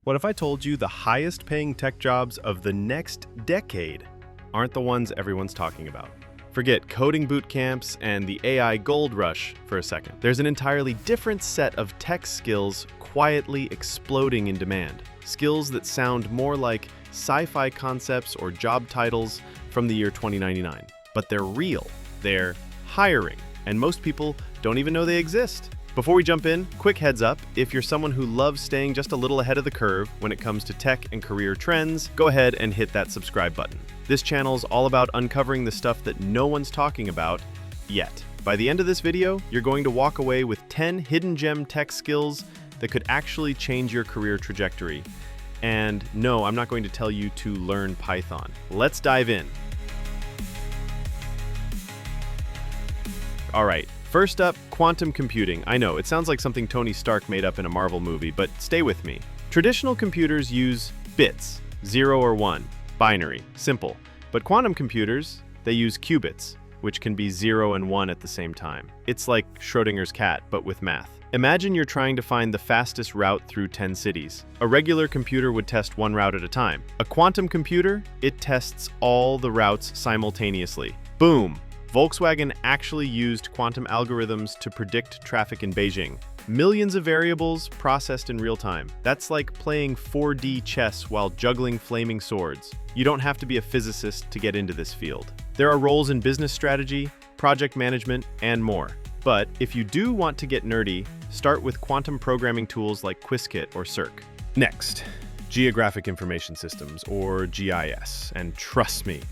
What if I told you the highest paying tech jobs of the next decade aren't the ones everyone's talking about? Forget coding boot camps and the AI gold rush for a second. There's an entirely different set of tech skills quietly exploding in demand. Skills that sound more like sci-fi concepts or job titles from the year 2099. But they're real, they're hiring, and most people don't even know they exist. Before we jump in, quick heads up, if you're someone who loves staying just a little ahead of the curve when it comes to tech and career trends, go ahead and hit that subscribe button. This channel's all about uncovering the stuff that no one's talking about yet. By the end of this video, you're going to walk away with 10 hidden gem tech skills that could actually change your career trajectory. And no, I'm not going to tell you to learn Python. Let's dive in. All right. First up, quantum computing. I know, it sounds like something Tony Stark made up in a Marvel movie, but stay with me. Traditional computers use bits, 0 or 1, binary, simple. But quantum computers, they use qubits, which can be 0 and 1 at the same time. It's like Schrodinger's cat, but with math. Imagine you're trying to find the fastest route through 10 cities. A regular computer would test one route at a time. A quantum computer, it tests all the routes simultaneously. Boom! Volkswagen actually used quantum algorithms to predict traffic in Beijing. Millions of variables processed in real time. That's like playing 4D chess while juggling flaming swords. You don't have to be a physicist to get into this field. There are roles in business strategy, project management, and more. But if you do want to get nerdy, start with quantum programming tools like Qiskit or Cirq. Next, Geographic Information Systems, or GIS. And trust me,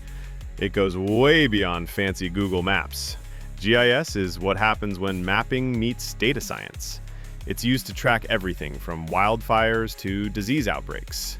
it goes way beyond fancy Google Maps. GIS is what happens when mapping meets data science. It's used to track everything from wildfires to disease outbreaks.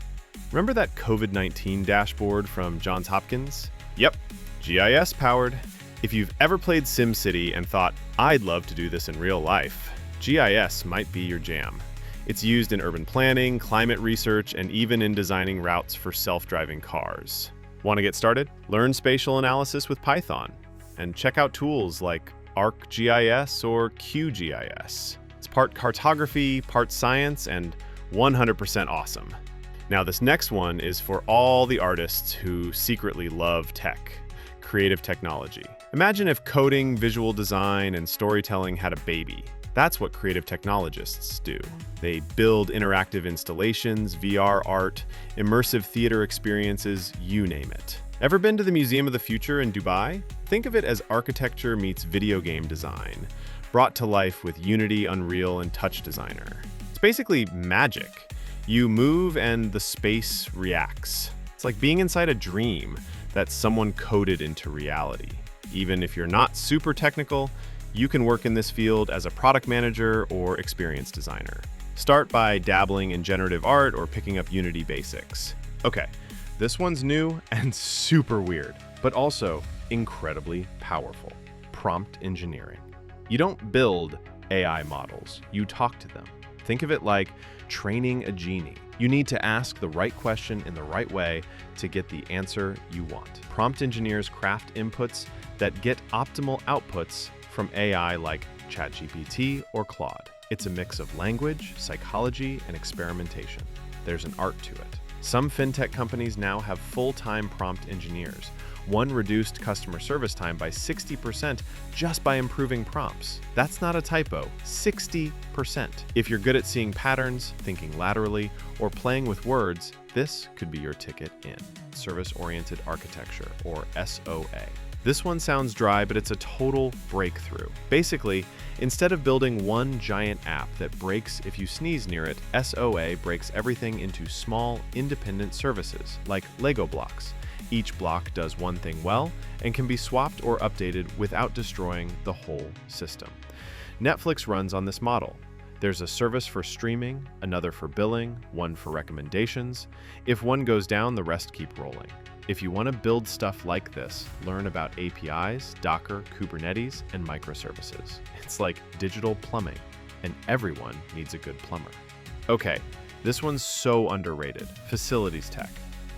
Remember that COVID-19 dashboard from Johns Hopkins? Yep, GIS powered. If you've ever played SimCity and thought, I'd love to do this in real life, GIS might be your jam. It's used in urban planning, climate research, and even in designing routes for self-driving cars. Want to get started? Learn spatial analysis with Python and check out tools like ArcGIS or QGIS. It's part cartography, part science, and 100% awesome. Now this next one is for all the artists who secretly love tech, creative technology. Imagine if coding, visual design, and storytelling had a baby. That's what creative technologists do. They build interactive installations, VR art, immersive theater experiences, you name it. Ever been to the Museum of the Future in Dubai? Think of it as architecture meets video game design, brought to life with Unity, Unreal, and Touch Designer. It's basically magic. You move and the space reacts. It's like being inside a dream that someone coded into reality. Even if you're not super technical, you can work in this field as a product manager or experience designer. Start by dabbling in generative art or picking up Unity basics. Okay, this one's new and super weird, but also incredibly powerful. Prompt engineering. You don't build AI models, you talk to them. Think of it like training a genie. You need to ask the right question in the right way to get the answer you want. Prompt engineers craft inputs that get optimal outputs from AI like ChatGPT or Claude. It's a mix of language, psychology, and experimentation. There's an art to it. Some fintech companies now have full-time prompt engineers. One reduced customer service time by 60% just by improving prompts. That's not a typo, 60%. If you're good at seeing patterns, thinking laterally, or playing with words, this could be your ticket in. Service-oriented architecture, or SOA. This one sounds dry, but it's a total breakthrough. Basically, instead of building one giant app that breaks if you sneeze near it, SOA breaks everything into small, independent services, like Lego blocks. Each block does one thing well and can be swapped or updated without destroying the whole system. Netflix runs on this model. There's a service for streaming, another for billing, one for recommendations. If one goes down, the rest keep rolling. If you want to build stuff like this, learn about APIs, Docker, Kubernetes, and microservices. It's like digital plumbing, and everyone needs a good plumber. Okay, this one's so underrated. Facilities tech.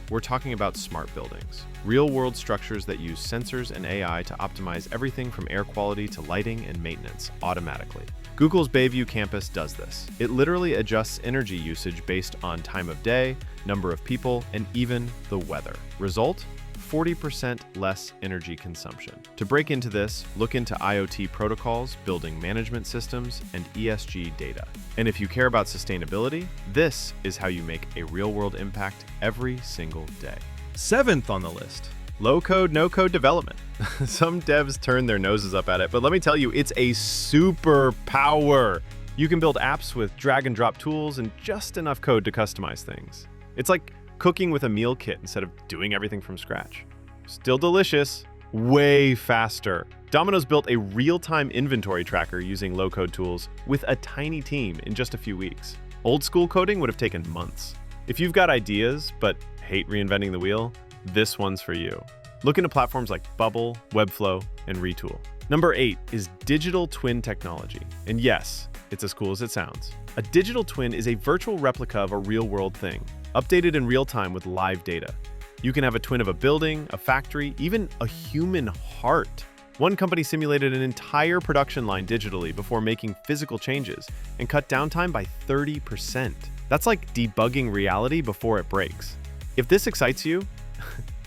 we're talking about smart buildings. Real-world structures that use sensors and AI to optimize everything from air quality to lighting and maintenance automatically. Google's Bayview campus does this. It literally adjusts energy usage based on time of day, number of people, and even the weather. Result? 40% less energy consumption. To break into this, look into IoT protocols, building management systems, and ESG data. And if you care about sustainability, this is how you make a real-world impact every single day. 7th on the list. Low-code, no-code development. Some devs turn their noses up at it, but let me tell you, it's a superpower. You can build apps with drag-and-drop tools and just enough code to customize things. It's like cooking with a meal kit instead of doing everything from scratch. Still delicious, way faster. Domino's built a real-time inventory tracker using low-code tools with a tiny team in just a few weeks. Old-school coding would have taken months. If you've got ideas but hate reinventing the wheel, this one's for you. Look into platforms like Bubble, Webflow, and Retool. Number 8 is digital twin technology. And yes, it's as cool as it sounds. A digital twin is a virtual replica of a real-world thing, updated in real time with live data. You can have a twin of a building, a factory, even a human heart. One company simulated an entire production line digitally before making physical changes and cut downtime by 30%. That's like debugging reality before it breaks. If this excites you,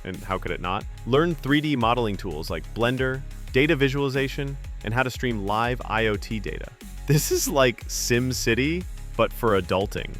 and how could it not, learn 3D modeling tools like Blender, data visualization, and how to stream live IoT data. This is like SimCity, but for adulting.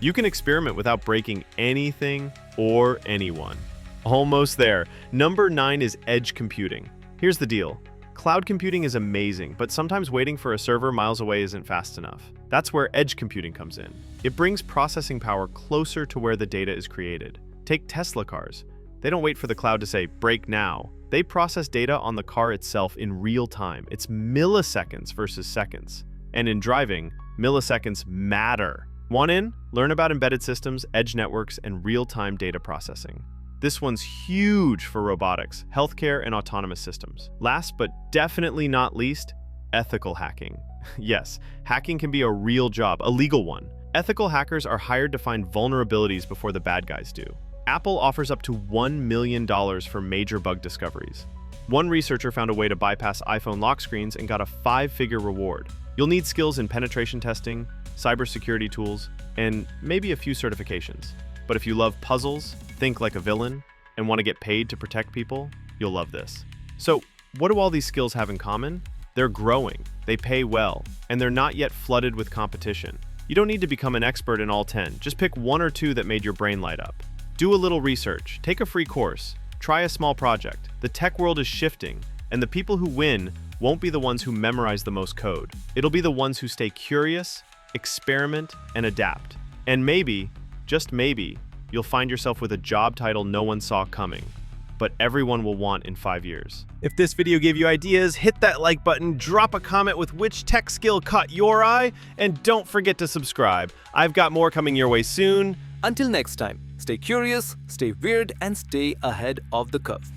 You can experiment without breaking anything or anyone. Almost there. Number 9 is edge computing. Here's the deal. Cloud computing is amazing, but sometimes waiting for a server miles away isn't fast enough. That's where edge computing comes in. It brings processing power closer to where the data is created. Take Tesla cars. They don't wait for the cloud to say, "Break now." They process data on the car itself in real time. It's milliseconds versus seconds. And in driving, milliseconds matter. Want in? Learn about embedded systems, edge networks, and real-time data processing. This one's huge for robotics, healthcare, and autonomous systems. Last but definitely not least, ethical hacking. Yes, hacking can be a real job, a legal one. Ethical hackers are hired to find vulnerabilities before the bad guys do. Apple offers up to $1 million for major bug discoveries. One researcher found a way to bypass iPhone lock screens and got a 5-figure reward. You'll need skills in penetration testing, cybersecurity tools, and maybe a few certifications. But if you love puzzles, think like a villain, and want to get paid to protect people, you'll love this. So, what do all these skills have in common? They're growing, they pay well, and they're not yet flooded with competition. You don't need to become an expert in all 10, just pick 1 or 2 that made your brain light up. Do a little research, take a free course, try a small project. The tech world is shifting, and the people who win won't be the ones who memorize the most code. It'll be the ones who stay curious, experiment, and adapt. And maybe, just maybe, you'll find yourself with a job title no one saw coming, but everyone will want in 5 years. If this video gave you ideas, hit that like button, drop a comment with which tech skill caught your eye, and don't forget to subscribe. I've got more coming your way soon. Until next time, stay curious, stay weird, and stay ahead of the curve.